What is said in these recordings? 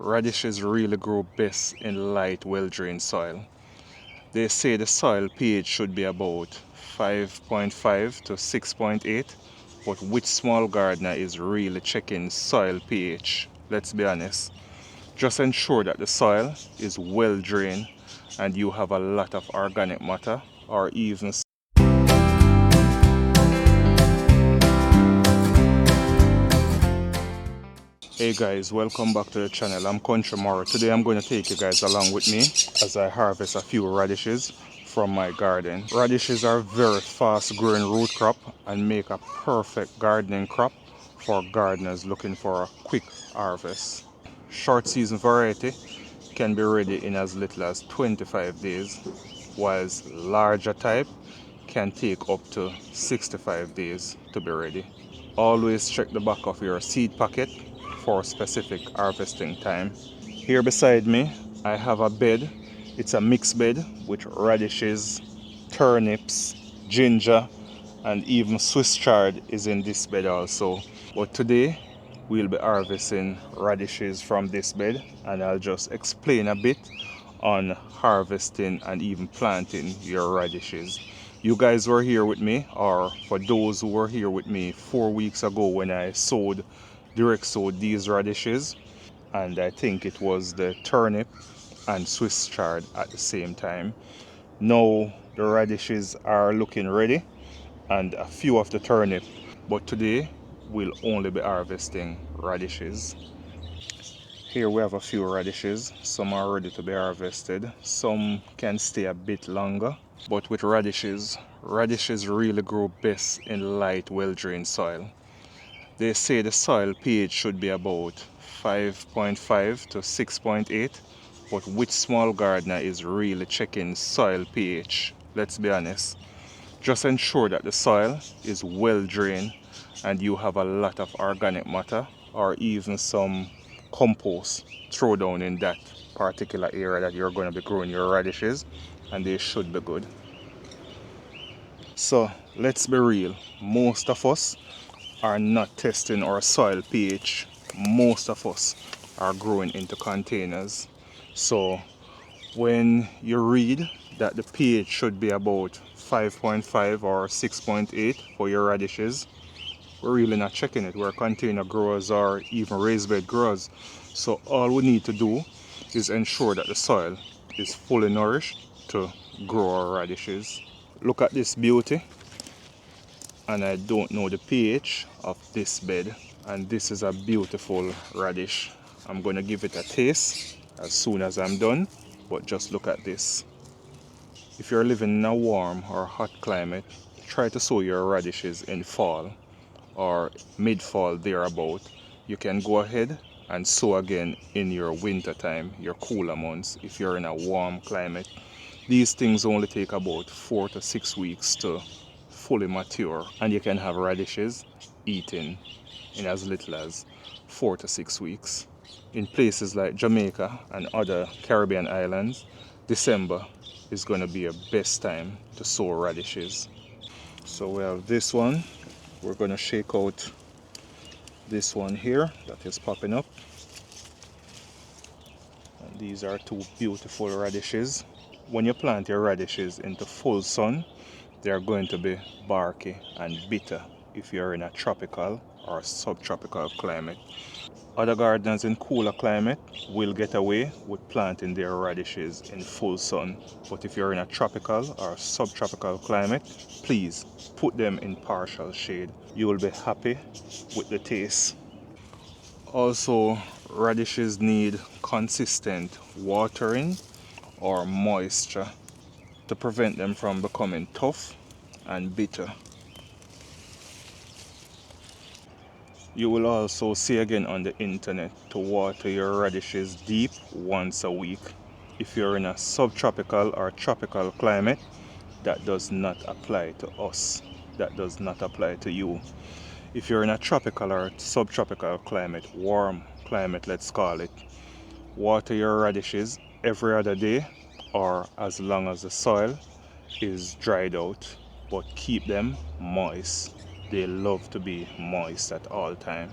Radishes really grow best in light, well-drained soil. They say the soil pH should be about 5.5 to 6.8, but which small gardener is really checking soil pH? Let's be honest. Just ensure that the soil is well-drained and you have a lot of organic matter or even. Hey guys, welcome back to the channel. I'm CountryMarro. Today I'm going to take you guys along with me as I harvest a few radishes from my garden. Radishes are a very fast growing root crop and make a perfect gardening crop for gardeners looking for a quick harvest. Short season variety can be ready in as little as 25 days, whilst larger type can take up to 65 days to be ready. Always check the back of your seed packet for specific harvesting time. Here beside me I have a bed. It's a mixed bed with radishes, turnips, ginger, and even Swiss chard is in this bed also. But today we'll be harvesting radishes from this bed, and I'll just explain a bit on harvesting and even planting your radishes. You guys were here with me, or for those who were here with me 4 weeks ago when I direct sowed these radishes, and I think it was the turnip and Swiss chard at the same time. Now the radishes are looking ready and a few of the turnip, but today we'll only be harvesting radishes. Here we have a few radishes. Some are ready to be harvested, some can stay a bit longer. But with radishes really grow best in light, well-drained soil. They say the soil pH should be about 5.5 to 6.8, but which small gardener is really checking soil pH? Let's be honest. Just ensure that the soil is well drained and you have a lot of organic matter or even some compost throw down in that particular area that you're going to be growing your radishes, and they should be good. So let's be real, most of us are not testing our soil pH. Most of us are growing into containers. So when you read that the pH should be about 5.5 or 6.8 for your radishes, we're really not checking it. We're container growers or even raised bed growers. So all we need to do is ensure that the soil is fully nourished to grow our radishes. Look at this beauty. And I don't know the pH of this bed, and this is a beautiful radish. I'm going to give it a taste as soon as I'm done, but just look at this. If you're living in a warm or hot climate, try to sow your radishes in fall or mid-fall thereabout. You can go ahead and sow again in your winter time, your cooler months, if you're in a warm climate. These things only take about 4 to 6 weeks to fully mature, and you can have radishes eaten in as little as 4 to 6 weeks. In places like Jamaica and other Caribbean islands, December is going to be a best time to sow radishes. So we have this one. We're going to shake out this one here that is popping up, and these are two beautiful radishes. When you plant your radishes into full sun, they are going to be barky and bitter if you're in a tropical or subtropical climate. Other gardeners in cooler climate will get away with planting their radishes in full sun, but if you're in a tropical or subtropical climate, please put them in partial shade. You will be happy with the taste. Also, radishes need consistent watering or moisture to prevent them from becoming tough and bitter. You will also see again on the internet to water your radishes deep once a week. If you're in a subtropical or tropical climate, that does not apply to us. That does not apply to you. If you're in a tropical or subtropical climate, warm climate let's call it, water your radishes every other day or as long as the soil is dried out, but keep them moist. They love to be moist at all time.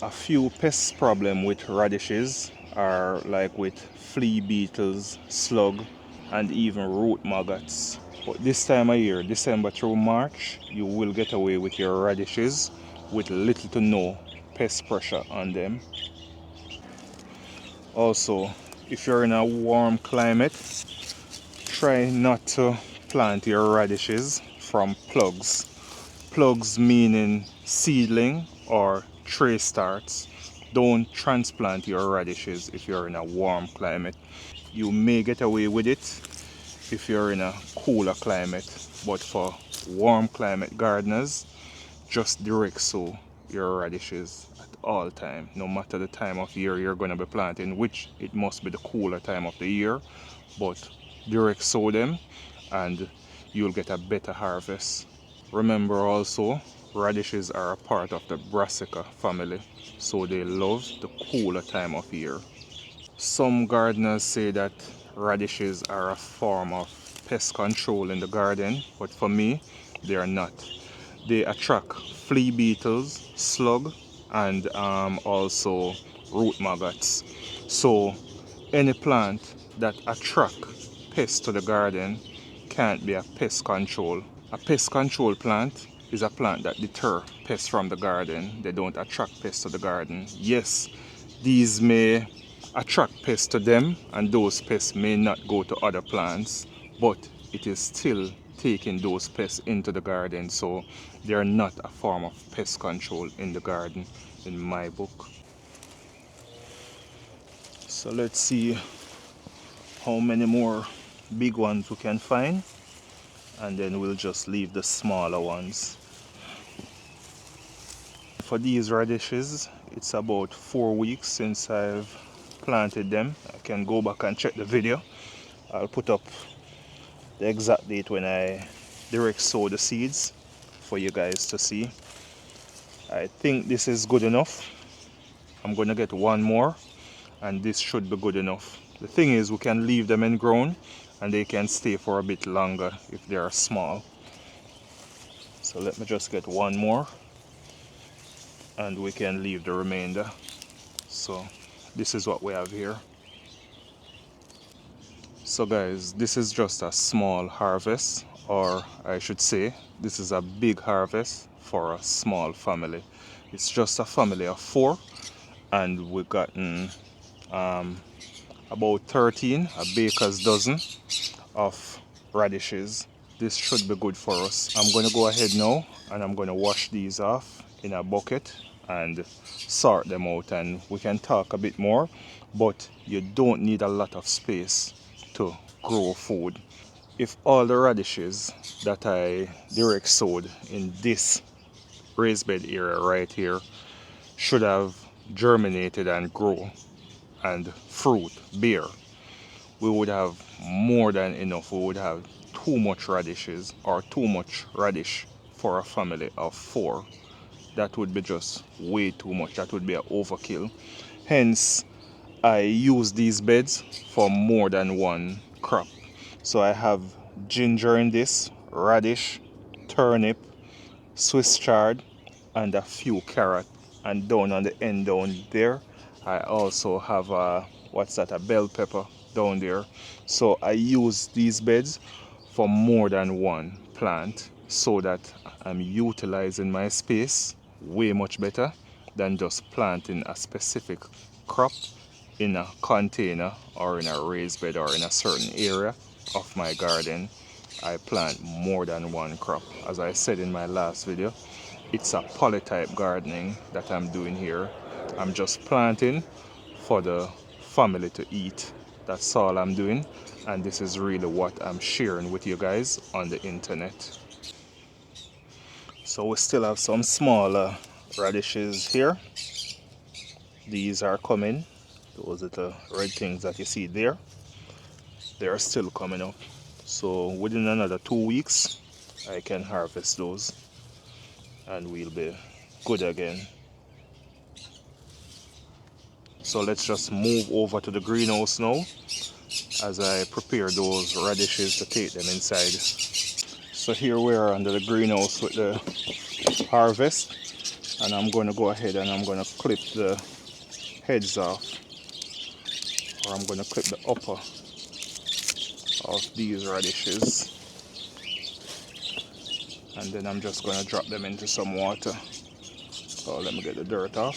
A few pest problem with radishes are like with flea beetles, slug, and even root maggots. But this time of year, December through March, you will get away with your radishes with little to no pest pressure on them. Also, if you're in a warm climate, try not to plant your radishes from plugs. Plugs meaning seedling or tray starts. Don't transplant your radishes if you're in a warm climate. You may get away with it if you're in a cooler climate, but for warm climate gardeners, just direct sow your radishes at all time, no matter the time of year you're going to be planting, which it must be the cooler time of the year, but direct sow them and you'll get a better harvest. Remember also, radishes are a part of the brassica family, so they love the cooler time of year. Some gardeners say that radishes are a form of pest control in the garden, but for me, they are not. They attract flea beetles, slug, and also root maggots. So any plant that attract pests to the garden can't be a pest control. A pest control plant is a plant that deter pests from the garden. They don't attract pests to the garden. Yes, these may attract pests to them and those pests may not go to other plants, but it is still taking those pests into the garden, so they are not a form of pest control in the garden in my book. So let's see how many more big ones we can find, and then we'll just leave the smaller ones. For these radishes, it's about 4 weeks since I've planted them. I can go back and check the video. I'll put up the exact date when I direct sow the seeds for you guys to see. I think this is good enough. I'm gonna get one more and this should be good enough. The thing is, we can leave them in ground and they can stay for a bit longer if they are small. So let me just get one more and we can leave the remainder. So this is what we have here. So guys, this is just a small harvest, or I should say this is a big harvest for a small family. It's just a family of 4 and we've gotten about 13, a baker's dozen of radishes. This should be good for us. I'm going to go ahead now and I'm going to wash these off in a bucket and sort them out, and we can talk a bit more, but you don't need a lot of space to grow food. If all the radishes that I direct sowed in this raised bed area right here should have germinated and grow and fruit, bear, we would have more than enough. We would have too much radishes or too much radish for a family of 4. That would be just way too much. That would be an overkill. Hence, I use these beds for more than one crop. So I have ginger in this, radish, turnip, Swiss chard, and a few carrot. And down on the end down there, I also have a bell pepper down there. So I use these beds for more than one plant so that I'm utilizing my space way much better than just planting a specific crop in a container or in a raised bed or in a certain area of my garden. I plant more than one crop. As I said in my last video, it's a polytype gardening that I'm doing here. I'm just planting for the family to eat. That's all I'm doing, and this is really what I'm sharing with you guys on the internet. So we still have some smaller radishes here. These are coming. Those little red things that you see there, they are still coming up. So within another 2 weeks I can harvest those and we'll be good again. So let's just move over to the greenhouse now as I prepare those radishes to take them inside. So here we are under the greenhouse with the harvest. And I'm going to go ahead and I'm going to clip the heads off, or I'm going to clip the upper of these radishes, and then I'm just going to drop them into some water. So let me get the dirt off.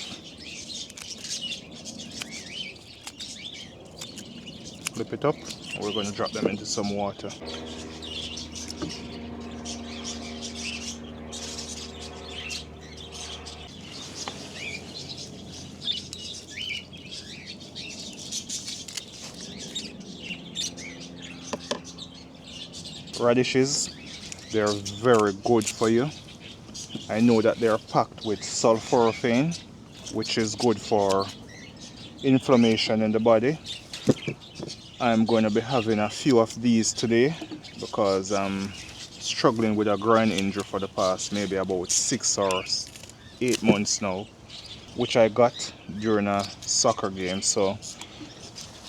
Flip it up. We're going to drop them into some water. Radishes, they're very good for you. I know that they're packed with sulforaphane, which is good for inflammation in the body. I'm going to be having a few of these today because I'm struggling with a groin injury for the past maybe about 6 or 8 months now, which I got during a soccer game. So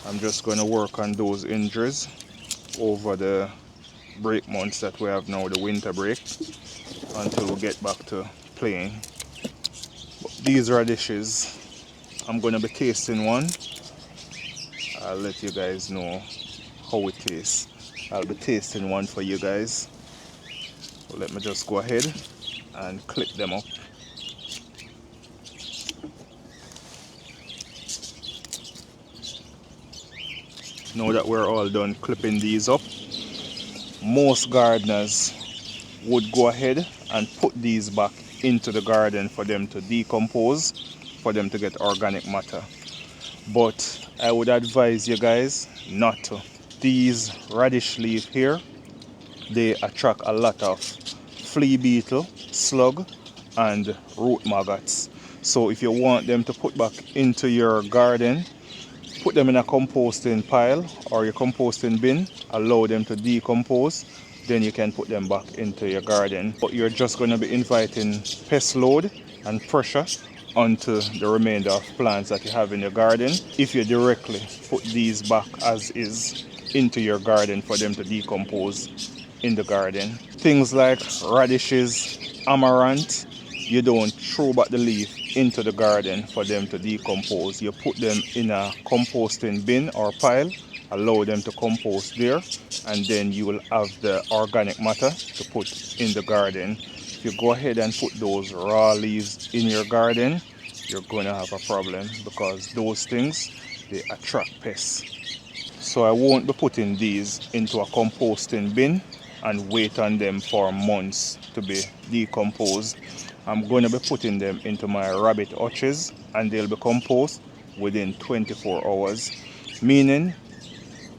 I'm just going to work on those injuries over the break months that we have now, the winter break, until we get back to playing. But these radishes, I'm going to be tasting one. I'll let you guys know how it tastes. I'll be tasting one for you guys. So let me just go ahead and clip them up. Now that we're all done clipping these up, most gardeners would go ahead and put these back into the garden for them to decompose, for them to get organic matter. But I would advise you guys not to. These radish leaf here, they attract a lot of flea beetle, slug, and root maggots. So if you want them to put back into your garden, put them in a composting pile or your composting bin, allow them to decompose, then you can put them back into your garden. But you're just going to be inviting pest load and pressure onto the remainder of plants that you have in your garden if you directly put these back as is into your garden for them to decompose in the garden. Things like radishes, amaranth, you don't throw back the leaf into the garden for them to decompose. You put them in a composting bin or pile, allow them to compost there, and then you will have the organic matter to put in the garden. If you go ahead and put those raw leaves in your garden, you're going to have a problem because those things, they attract pests. So I won't be putting these into a composting bin and wait on them for months to be decomposed. I'm going to be putting them into my rabbit hutches and they'll be composed within 24 hours. Meaning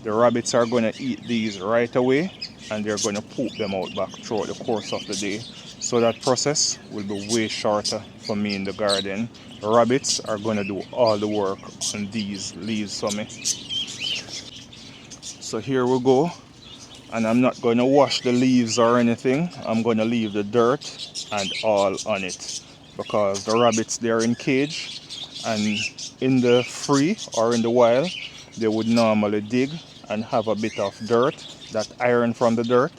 the rabbits are going to eat these right away and they're going to poop them out back throughout the course of the day. So that process will be way shorter for me in the garden. The rabbits are going to do all the work on these leaves for me. So here we go. And I'm not going to wash the leaves or anything. I'm going to leave the dirt and all on it because the rabbits, they're in cage, and in the free or in the wild they would normally dig and have a bit of dirt, that iron from the dirt.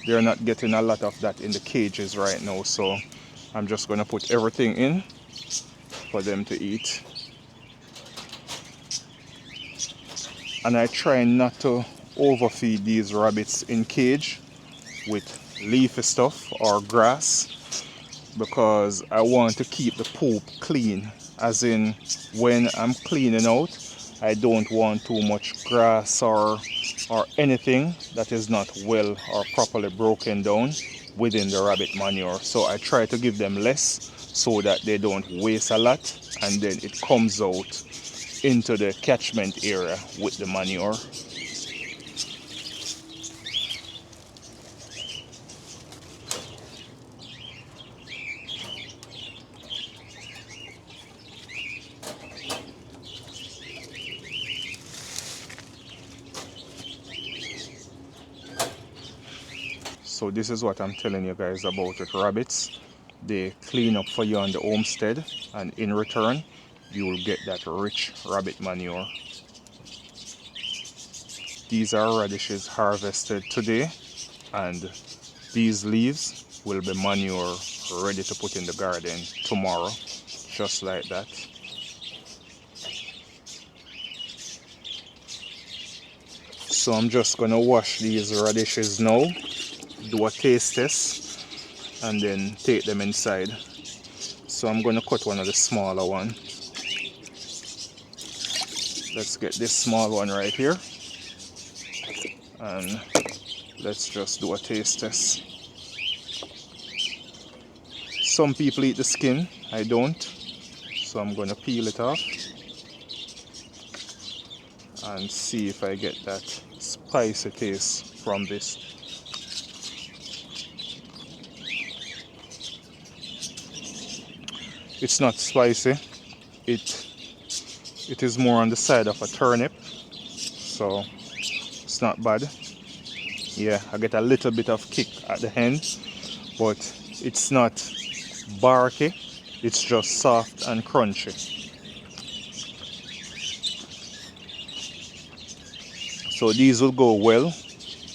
They're not getting a lot of that in the cages right now, so I'm just going to put everything in for them to eat. And I try not to overfeed these rabbits in cage with leafy stuff or grass because I want to keep the poop clean, as in when I'm cleaning out I don't want too much grass or anything that is not well or properly broken down within the rabbit manure. So I try to give them less so that they don't waste a lot and then it comes out into the catchment area with the manure. So this is what I'm telling you guys about with rabbits. They clean up for you on the homestead, and in return you will get that rich rabbit manure. These are radishes harvested today, and these leaves will be manure ready to put in the garden tomorrow, just like that. So I'm just gonna wash these radishes now, do a taste test, and then take them inside. So I'm gonna cut one of the smaller one. Let's get this small one right here, and let's just do a taste test. Some people eat the skin, I don't, so I'm gonna peel it off and see if I get that spicy taste from this. It's not spicy, it is more on the side of a turnip, so it's not bad. Yeah, I get a little bit of kick at the end, but it's not barky, it's just soft and crunchy. So these will go well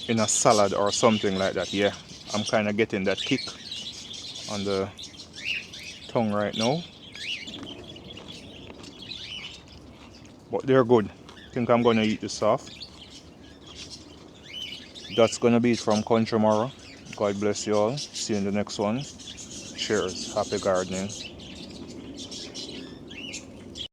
in a salad or something like that. Yeah, I'm kind of getting that kick on the tongue right now, but they're good. I think I'm gonna eat this off. That's gonna be it from CountryMarro. God bless you all. See you in the next one. Cheers. Happy gardening.